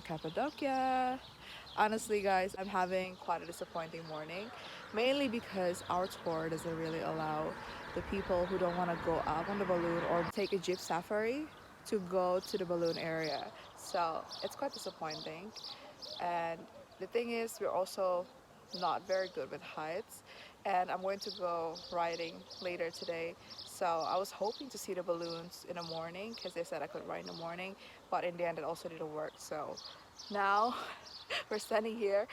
Cappadocia. Honestly, guys, I'm having quite a disappointing morning, mainly because our tour doesn't really allow the people who don't want to go up on the balloon or take a jeep safari to go to the balloon area. So it's quite disappointing. And the thing is, we're also not very good with heights, and I'm going to go riding later today. So I was hoping to see the balloons in the morning because they said I could ride in the morning, but in the end it also didn't work. So now we're standing here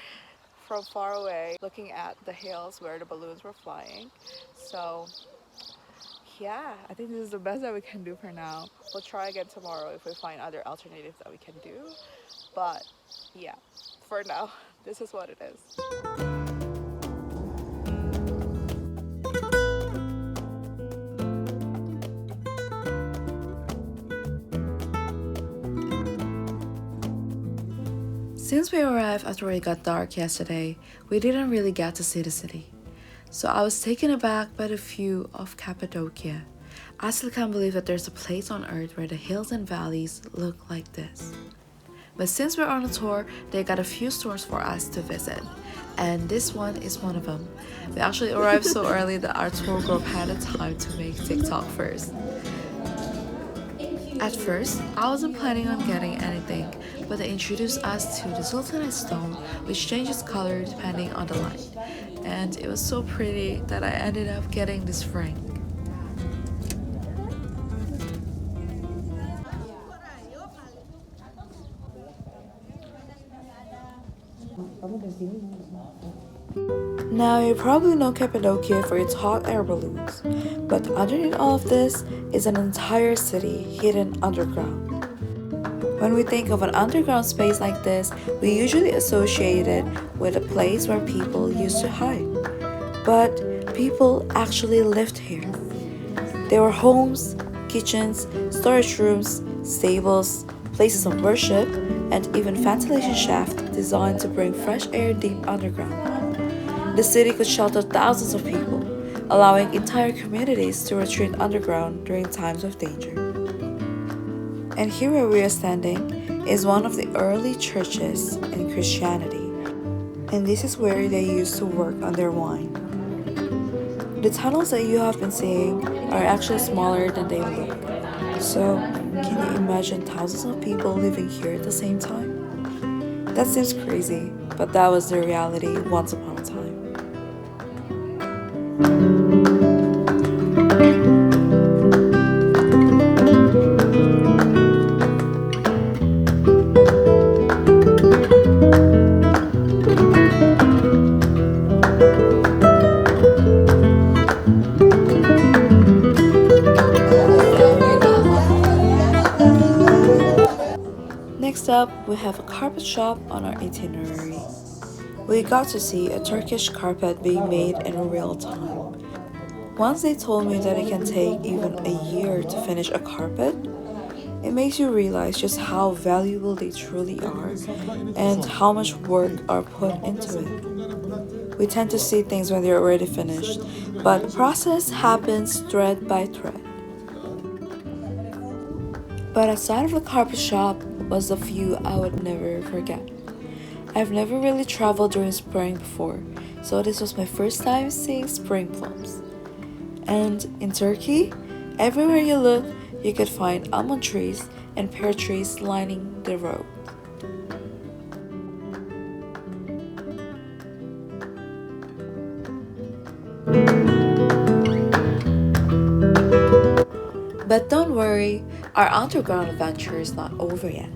from far away looking at the hills where the balloons were flying. So yeah, I think this is the best that we can do for now. We'll try again tomorrow if we find other alternatives that we can do. But yeah, for now, this is what it is. Since we arrived after it got dark yesterday, we didn't really get to see the city. So I was taken aback by the view of Cappadocia. I still can't believe that there's a place on earth where the hills and valleys look like this. But since we're on a tour, they got a few stores for us to visit. And this one is one of them. We actually arrived so early that our tour group had the time to make TikTok first. At first, I wasn't planning on getting anything, but they introduced us to the sultanite stone, which changes color depending on the light. And it was so pretty that I ended up getting this ring. Now, you probably know Cappadocia for its hot air balloons, but underneath all of this is an entire city hidden underground. When we think of an underground space like this, we usually associate it with a place where people used to hide. But people actually lived here. There were homes, kitchens, storage rooms, stables, places of worship, and even ventilation shafts designed to bring fresh air deep underground. The city could shelter thousands of people, allowing entire communities to retreat underground during times of danger. And here where we are standing is one of the early churches in Christianity, and this is where they used to work on their wine. The tunnels that you have been seeing are actually smaller than they look. So, can you imagine thousands of people living here at the same time? That seems crazy, but that was the reality once upon a time. Next up, we have a carpet shop on our itinerary. We got to see a Turkish carpet being made in real time. Once they told me that it can take even a year to finish a carpet, it makes you realize just how valuable they truly are and how much work are put into it. We tend to see things when they're already finished, but the process happens thread by thread. But outside of the carpet shop was a view I would never forget. I've never really traveled during spring before, so this was my first time seeing spring plums. And in Turkey, everywhere you look, you could find almond trees and pear trees lining the road. But don't worry, our underground adventure is not over yet.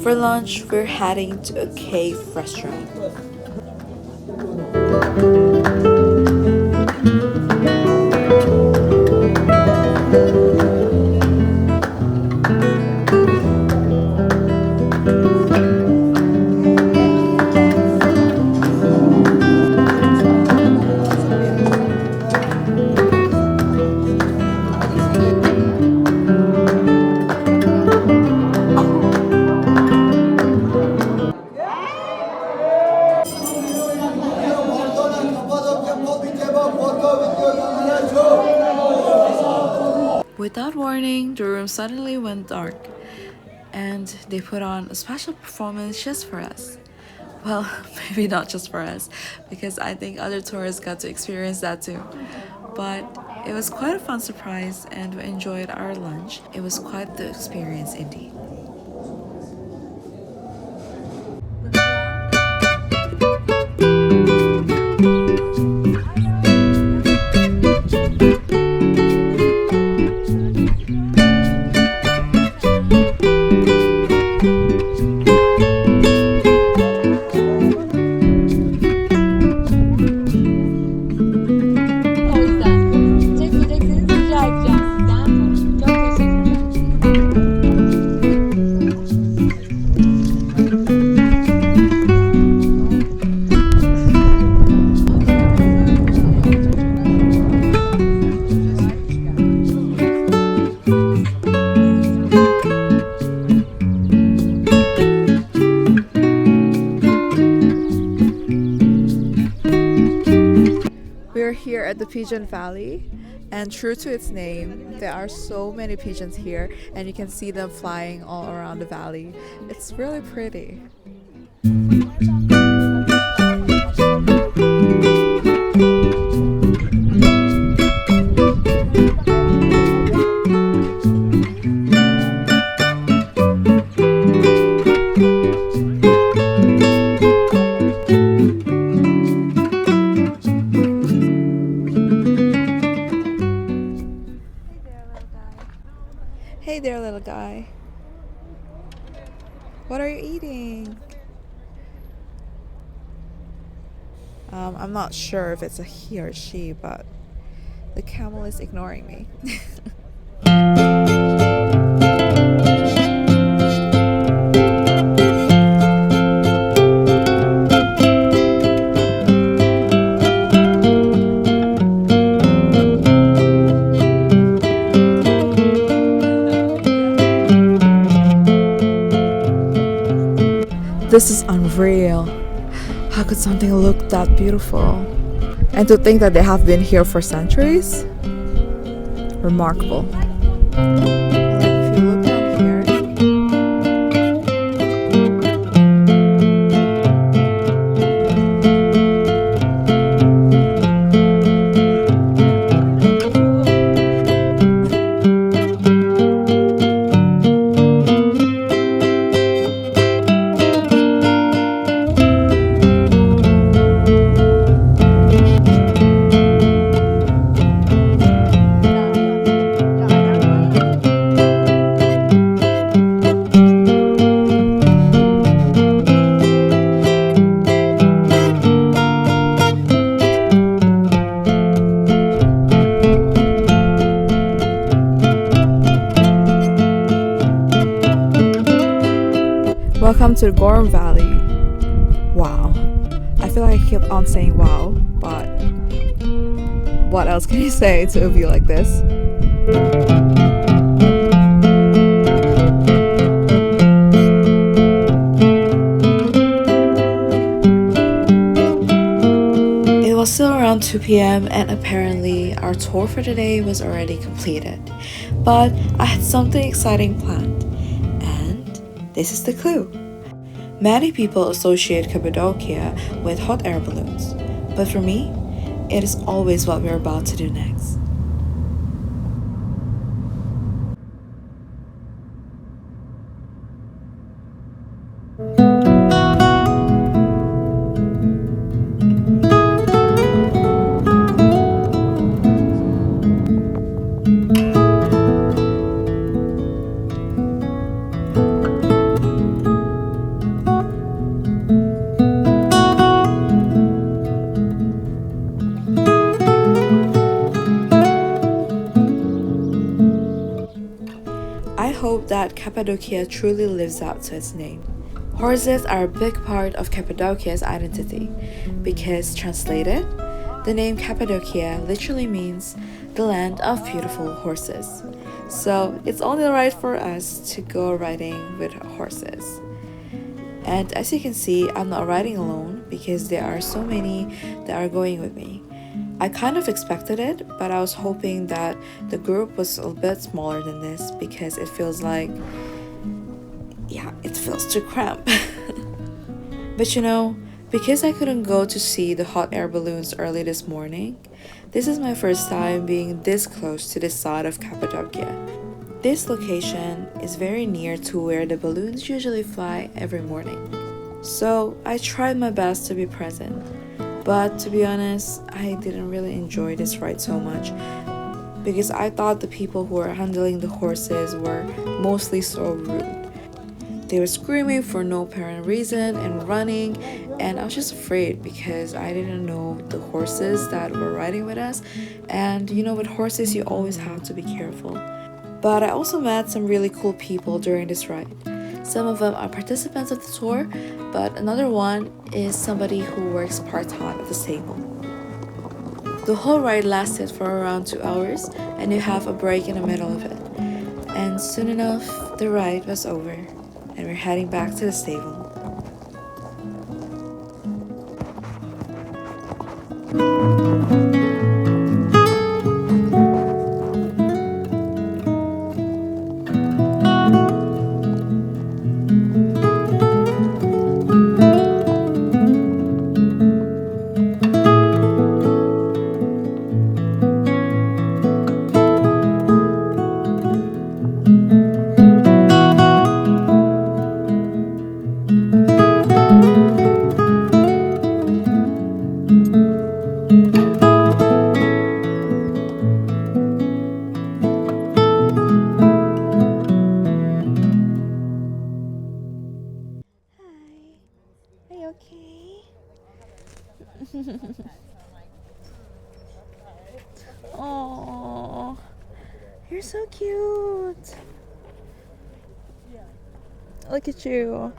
For lunch, we're heading to a cave restaurant. Without warning, the room suddenly went dark, and they put on a special performance just for us. Well, maybe not just for us, because I think other tourists got to experience that too. But it was quite a fun surprise, and we enjoyed our lunch. It was quite the experience indeed. O yüzden çekmeyecekseniz rica edeceğim sizden. Çok teşekkürler. We're here at the Pigeon Valley, and true to its name, there are so many pigeons here, and you can see them flying all around the valley. It's really pretty. Hey there, little guy. What are you eating? I'm not sure if it's a he or she, but the camel is ignoring me. This is unreal. How could something look that beautiful? And to think that they have been here for centuries? Remarkable. If you look down here, welcome to the Gorham Valley. Wow. I feel like I keep on saying wow, but what else can you say to a view like this? It was still around 2 p.m. and apparently our tour for the day was already completed. But I had something exciting planned, and this is the clue. Many people associate Cappadocia with hot air balloons, but for me, it is always what we're about to do next. I hope that Cappadocia truly lives up to its name. Horses are a big part of Cappadocia's identity because, translated, the name Cappadocia literally means the land of beautiful horses. So it's only right for us to go riding with horses. And as you can see, I'm not riding alone because there are so many that are going with me. I kind of expected it, but I was hoping that the group was a bit smaller than this because it feels like yeah, it feels too cramped. But you know, because I couldn't go to see the hot air balloons early this morning, this is my first time being this close to the side of Cappadocia. This location is very near to where the balloons usually fly every morning. So I tried my best to be present, but to be honest, I didn't really enjoy this ride so much because I thought the people who were handling the horses were mostly so rude. They were screaming for no apparent reason and running, and I was just afraid because I didn't know the horses that were riding with us. And you know, with horses, you always have to be careful. But I also met some really cool people during this ride. Some of them are participants of the tour, but another one is somebody who works part-time at the stable. The whole ride lasted for around 2 hours, and you have a break in the middle of it. And soon enough, the ride was over, and we're heading back to the stable. Are you okay? Oh, you're so cute. Look at you.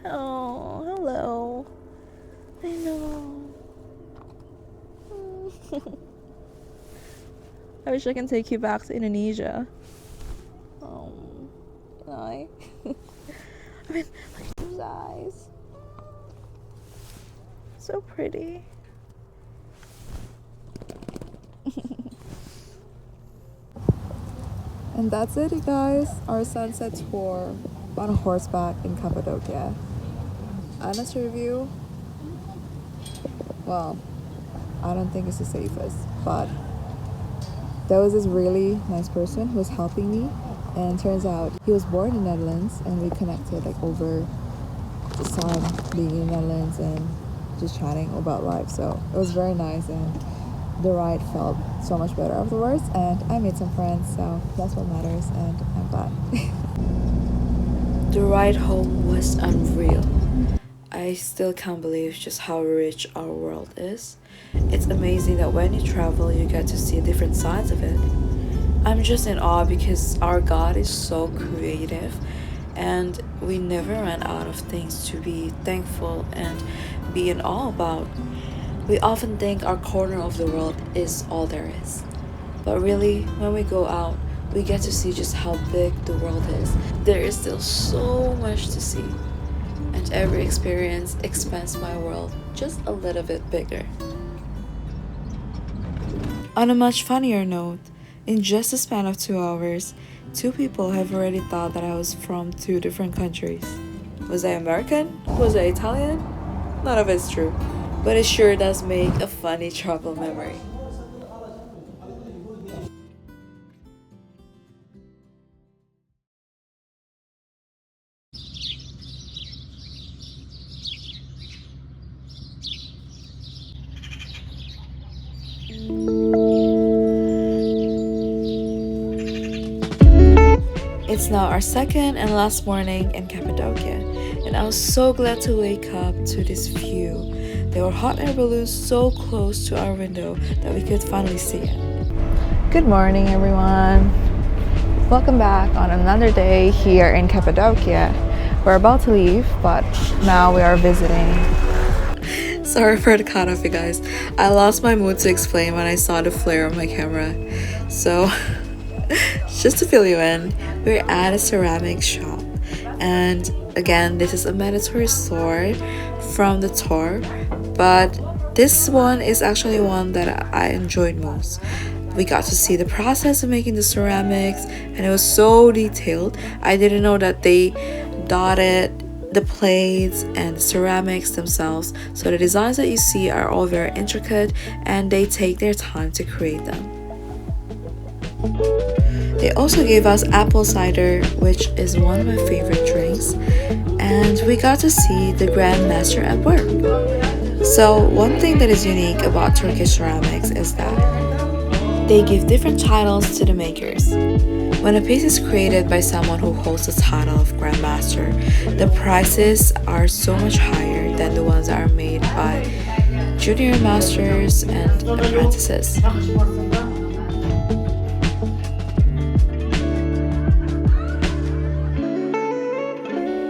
Oh, hello. I know. I wish I can take you back to Indonesia. Oh, can I? I mean, look at those eyes. So pretty. And that's it, you guys. Our sunset tour on horseback in Cappadocia. Honest review, well, I don't think it's the safest, but there was this really nice person who was helping me, and turns out he was born in the Netherlands, and we connected like over just saw him being in the Netherlands and just chatting about life. So it was very nice, and the ride felt so much better afterwards, and I made some friends, so that's what matters, and I'm glad. The ride home was unreal. I still can't believe just how rich our world is. It's amazing that when you travel, you get to see different sides of it. I'm just in awe because our God is so creative, and we never run out of things to be thankful and be in awe about. We often think our corner of the world is all there is. But really, when we go out, we get to see just how big the world is. There is still so much to see. And every experience expands my world just a little bit bigger. On a much funnier note, in just a span of 2 hours, 2 people have already thought that I was from 2 different countries. Was I American? Was I Italian? None of it's true, but it sure does make a funny travel memory. It's now our second and last morning in Cappadocia, and I was so glad to wake up to this view. There were hot air balloons so close to our window that we could finally see it. Good morning, everyone. Welcome back on another day here in Cappadocia. We're about to leave, but now we are visiting. Sorry for the cut off, you guys. I lost my mood to explain when I saw the flare on my camera. So, just to fill you in, we're at a ceramics shop. And again, this is a mandatory store from the tour, but this one is actually one that I enjoyed most. we got to see the process of making the ceramics, and it was so detailed. I didn't know that they dotted the plates and the ceramics themselves, so the designs that you see are all very intricate and they take their time to create them. They also gave us apple cider, which is one of my favorite drinks, and we got to see the Grand Master at work. So one thing that is unique about Turkish ceramics is that they give different titles to the makers. When a piece is created by someone who holds the title of Grand Master, the prices are so much higher than the ones that are made by junior masters and apprentices.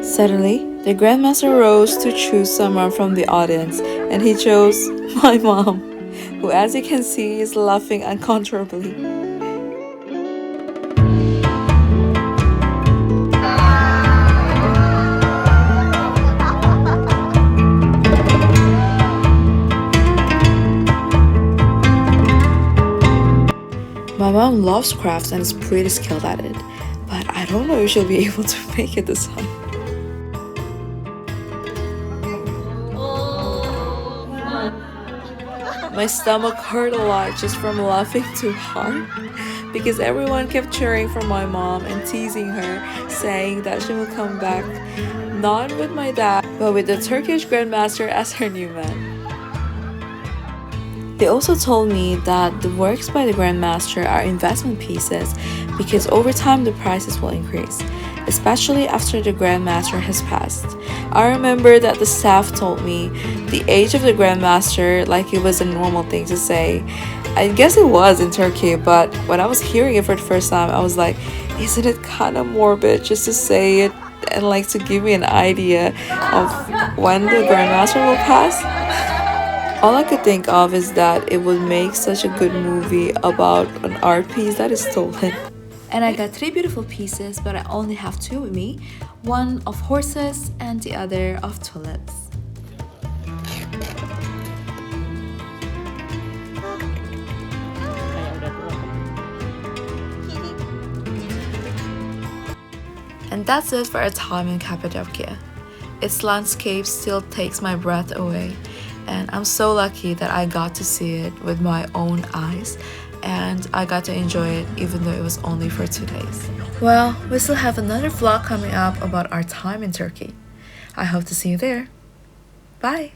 Suddenly, the Grandmaster rose to choose someone from the audience, and he chose my mom, who, as you can see, is laughing uncontrollably. My mom loves crafts and is pretty skilled at it, but I don't know if she'll be able to make it this time. My stomach hurt a lot just from laughing too hard because everyone kept cheering for my mom and teasing her, saying that she will come back not with my dad, but with the Turkish Grandmaster as her new man. They also told me that the works by the Grandmaster are investment pieces because over time the prices will increase, especially after the Grandmaster has passed. I remember that the staff told me the age of the Grandmaster like it was a normal thing to say. I guess it was in Turkey, but when I was hearing it for the first time, I was like, isn't it kind of morbid just to say it and like to give me an idea of when the Grandmaster will pass? All I could think of is that it would make such a good movie about an art piece that is stolen. And I got 3 beautiful pieces, but I only have 2 with me. One of horses and the other of tulips. And that's it for our time in Cappadocia. Its landscape still takes my breath away, and I'm so lucky that I got to see it with my own eyes, and I got to enjoy it even though it was only for 2 days. Well, we still have another vlog coming up about our time in Turkey. I hope to see you there. Bye!